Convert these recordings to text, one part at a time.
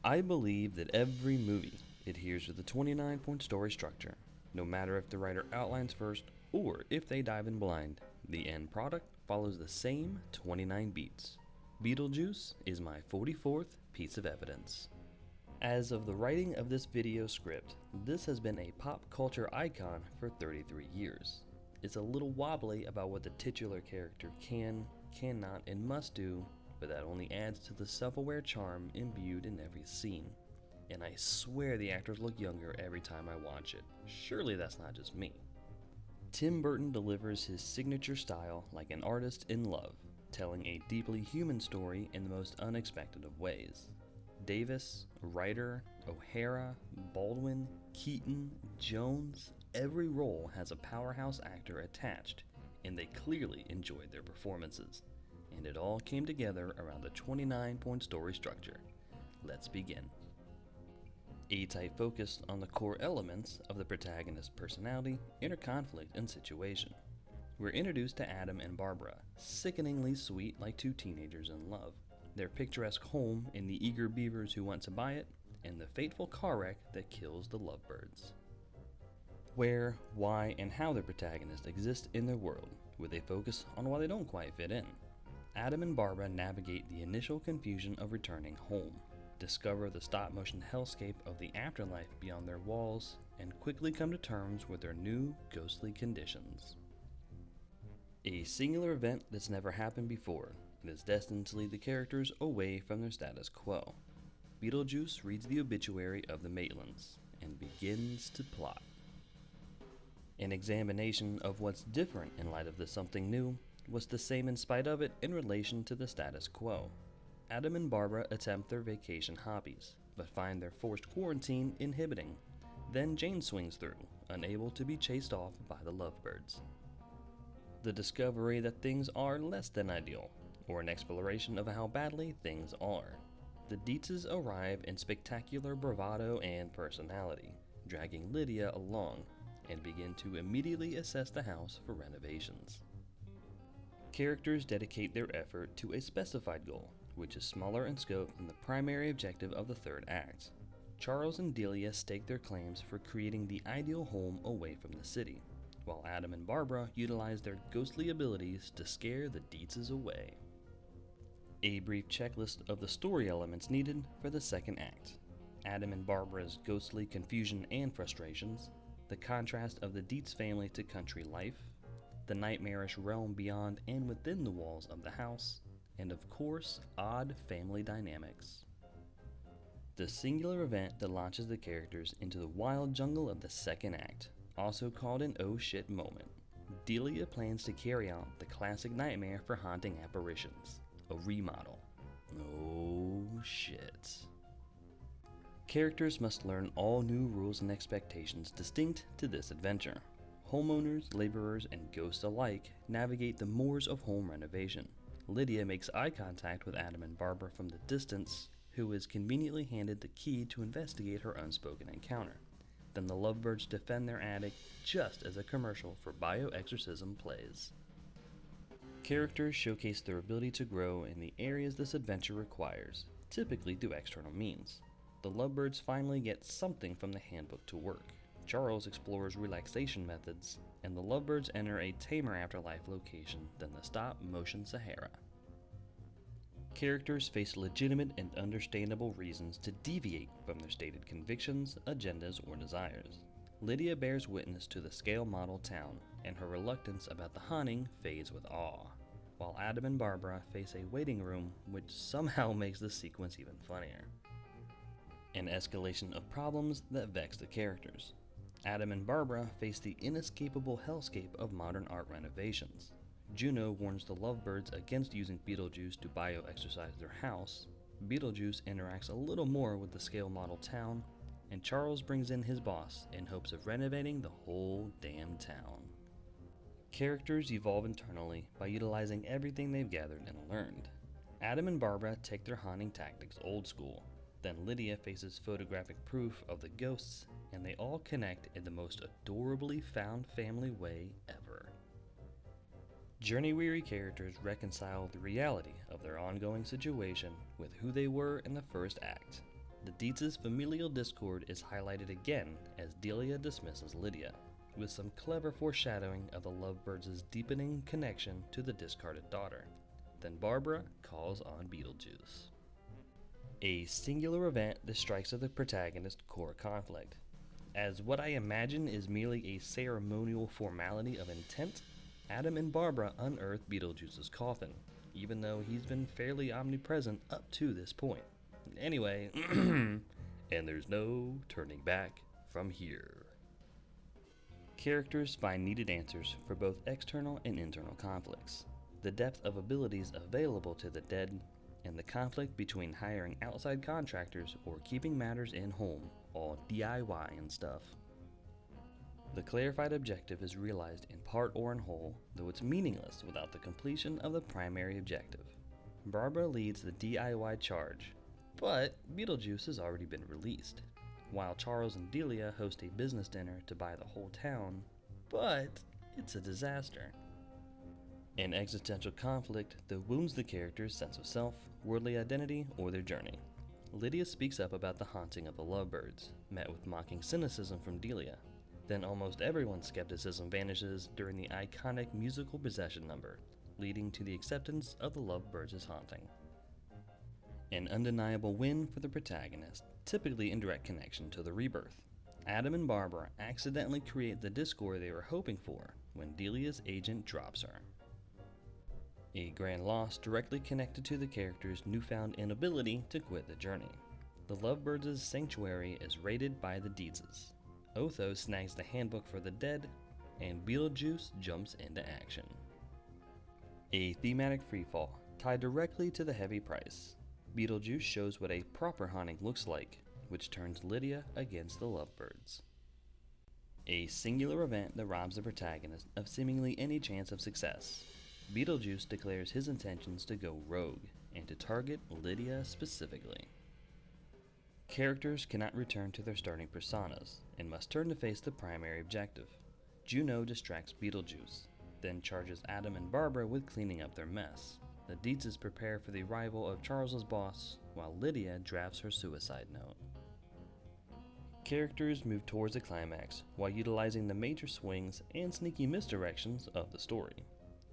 I believe that every movie adheres to the 29-point story structure. No matter if the writer outlines first or if they dive in blind, the end product follows the same 29 beats. Beetlejuice is my 44th piece of evidence. As of the writing of this video script, this has been a pop culture icon for 33 years. It's a little wobbly about what the titular character can, cannot, and must do, but that only adds to the self-aware charm imbued in every scene. And I swear the actors look younger every time I watch it. Surely that's not just me. Tim Burton delivers his signature style like an artist in love, telling a deeply human story in the most unexpected of ways. Davis, Ryder, O'Hara, Baldwin, Keaton, Jones, every role has a powerhouse actor attached, and they clearly enjoyed their performances. And it all came together around the 29-point story structure. Let's begin. A-Type focused on the core elements of the protagonist's personality, inner conflict, and situation. We're introduced to Adam and Barbara, sickeningly sweet like two teenagers in love, their picturesque home and the eager beavers who want to buy it, and the fateful car wreck that kills the lovebirds. Where, why, and how the protagonist exist in their world, with a focus on why they don't quite fit in. Adam and Barbara navigate the initial confusion of returning home, discover the stop-motion hellscape of the afterlife beyond their walls, and quickly come to terms with their new ghostly conditions. A singular event that's never happened before and is destined to lead the characters away from their status quo. Beetlejuice reads the obituary of the Maitlands and begins to plot. An examination of what's different in light of the something new was the same in spite of it in relation to the status quo. Adam and Barbara attempt their vacation hobbies, but find their forced quarantine inhibiting. Then Jane swings through, unable to be chased off by the lovebirds. The discovery that things are less than ideal, or an exploration of how badly things are. The Dietzes arrive in spectacular bravado and personality, dragging Lydia along, and begin to immediately assess the house for renovations. Characters dedicate their effort to a specified goal, which is smaller in scope than the primary objective of the third act. Charles and Delia stake their claims for creating the ideal home away from the city, while Adam and Barbara utilize their ghostly abilities to scare the Dietzes away. A brief checklist of the story elements needed for the second act. Adam and Barbara's ghostly confusion and frustrations, the contrast of the Dietz family to country life, the nightmarish realm beyond and within the walls of the house, and of course, odd family dynamics. The singular event that launches the characters into the wild jungle of the second act, also called an oh shit moment. Delia plans to carry out the classic nightmare for haunting apparitions, a remodel. Oh shit. Characters must learn all new rules and expectations distinct to this adventure. Homeowners, laborers, and ghosts alike navigate the moors of home renovation. Lydia makes eye contact with Adam and Barbara from the distance, who is conveniently handed the key to investigate her unspoken encounter. Then the lovebirds defend their attic just as a commercial for bioexorcism plays. Characters showcase their ability to grow in the areas this adventure requires, typically through external means. The lovebirds finally get something from the handbook to work. Charles explores relaxation methods, and the lovebirds enter a tamer afterlife location than the stop-motion Sahara. Characters face legitimate and understandable reasons to deviate from their stated convictions, agendas, or desires. Lydia bears witness to the scale model town, and her reluctance about the haunting fades with awe, while Adam and Barbara face a waiting room which somehow makes the sequence even funnier. An escalation of problems that vex the characters. Adam and Barbara face the inescapable hellscape of modern art renovations. Juno warns the lovebirds against using Beetlejuice to bioexorcise their house. Beetlejuice interacts a little more with the scale model town, and Charles brings in his boss in hopes of renovating the whole damn town. Characters evolve internally by utilizing everything they've gathered and learned. Adam and Barbara take their haunting tactics old school. Then Lydia faces photographic proof of the ghosts, and they all connect in the most adorably found family way ever. Journey-weary characters reconcile the reality of their ongoing situation with who they were in the first act. The Dietz's familial discord is highlighted again as Delia dismisses Lydia, with some clever foreshadowing of the lovebirds' deepening connection to the discarded daughter. Then Barbara calls on Beetlejuice. A singular event that strikes at the protagonist's core conflict. As what I imagine is merely a ceremonial formality of intent, Adam and Barbara unearth Beetlejuice's coffin, even though he's been fairly omnipresent up to this point. Anyway, and there's no turning back from here. Characters find needed answers for both external and internal conflicts, the depth of abilities available to the dead, and the conflict between hiring outside contractors or keeping matters in home, all DIY and stuff. The clarified objective is realized in part or in whole, though it's meaningless without the completion of the primary objective. Barbara leads the DIY charge, but Beetlejuice has already been released, while Charles and Delia host a business dinner to buy the whole town, but it's a disaster. An existential conflict that wounds the character's sense of self, worldly identity, or their journey. Lydia speaks up about the haunting of the lovebirds, met with mocking cynicism from Delia. Then almost everyone's skepticism vanishes during the iconic musical possession number, leading to the acceptance of the lovebirds' haunting. An undeniable win for the protagonist, typically in direct connection to the rebirth. Adam and Barbara accidentally create the discord they were hoping for when Delia's agent drops her. A grand loss directly connected to the character's newfound inability to quit the journey. The lovebirds' sanctuary is raided by the Dietzes. Otho snags the handbook for the dead, and Beetlejuice jumps into action. A thematic freefall tied directly to the heavy price. Beetlejuice shows what a proper haunting looks like, which turns Lydia against the lovebirds. A singular event that robs the protagonist of seemingly any chance of success. Beetlejuice declares his intentions to go rogue and to target Lydia specifically. Characters cannot return to their starting personas and must turn to face the primary objective. Juno distracts Beetlejuice, then charges Adam and Barbara with cleaning up their mess. The Dietzes prepare for the arrival of Charles's boss, while Lydia drafts her suicide note. Characters move towards the climax while utilizing the major swings and sneaky misdirections of the story.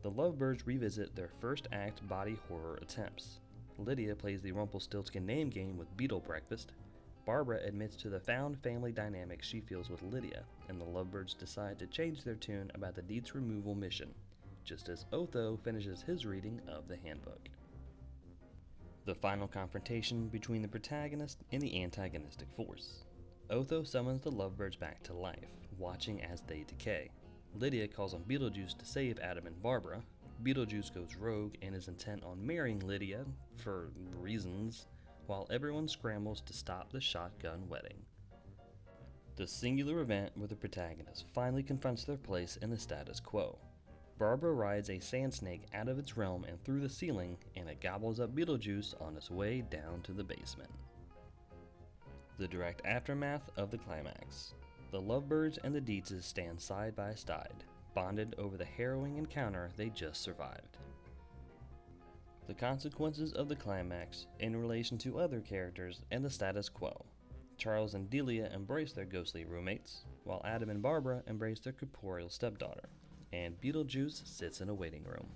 The lovebirds revisit their first act body horror attempts. Lydia plays the Rumpelstiltskin name game with Beetle Breakfast. Barbara admits to the found family dynamic she feels with Lydia, and the lovebirds decide to change their tune about the Dietz removal mission, just as Otho finishes his reading of the handbook. The final confrontation between the protagonist and the antagonistic force. Otho summons the lovebirds back to life, watching as they decay. Lydia calls on Beetlejuice to save Adam and Barbara. Beetlejuice goes rogue and is intent on marrying Lydia, for reasons, while everyone scrambles to stop the shotgun wedding. The singular event where the protagonist finally confronts their place in the status quo. Barbara rides a sand snake out of its realm and through the ceiling, and it gobbles up Beetlejuice on its way down to the basement. The direct aftermath of the climax. The lovebirds and the Dietzes stand side by side, bonded over the harrowing encounter they just survived. The consequences of the climax in relation to other characters and the status quo. Charles and Delia embrace their ghostly roommates, while Adam and Barbara embrace their corporeal stepdaughter, and Beetlejuice sits in a waiting room.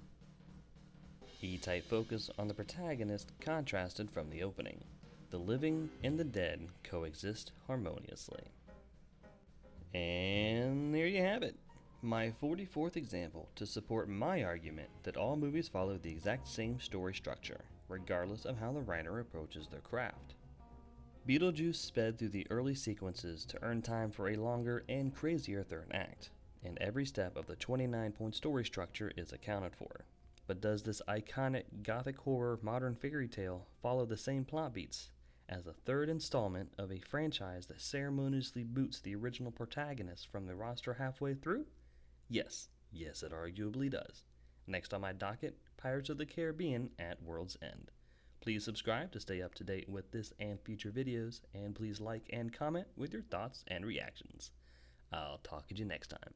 E-type focus on the protagonist contrasted from the opening. The living and the dead coexist harmoniously. And there you have it. My 44th example to support my argument that all movies follow the exact same story structure, regardless of how the writer approaches their craft. Beetlejuice sped through the early sequences to earn time for a longer and crazier third act, and every step of the 29-point story structure is accounted for. But does this iconic gothic horror modern fairy tale follow the same plot beats as a third installment of a franchise that ceremoniously boots the original protagonist from the roster halfway through? Yes, it arguably does. Next on my docket, Pirates of the Caribbean at World's End. Please subscribe to stay up to date with this and future videos, and please like and comment with your thoughts and reactions. I'll talk to you next time.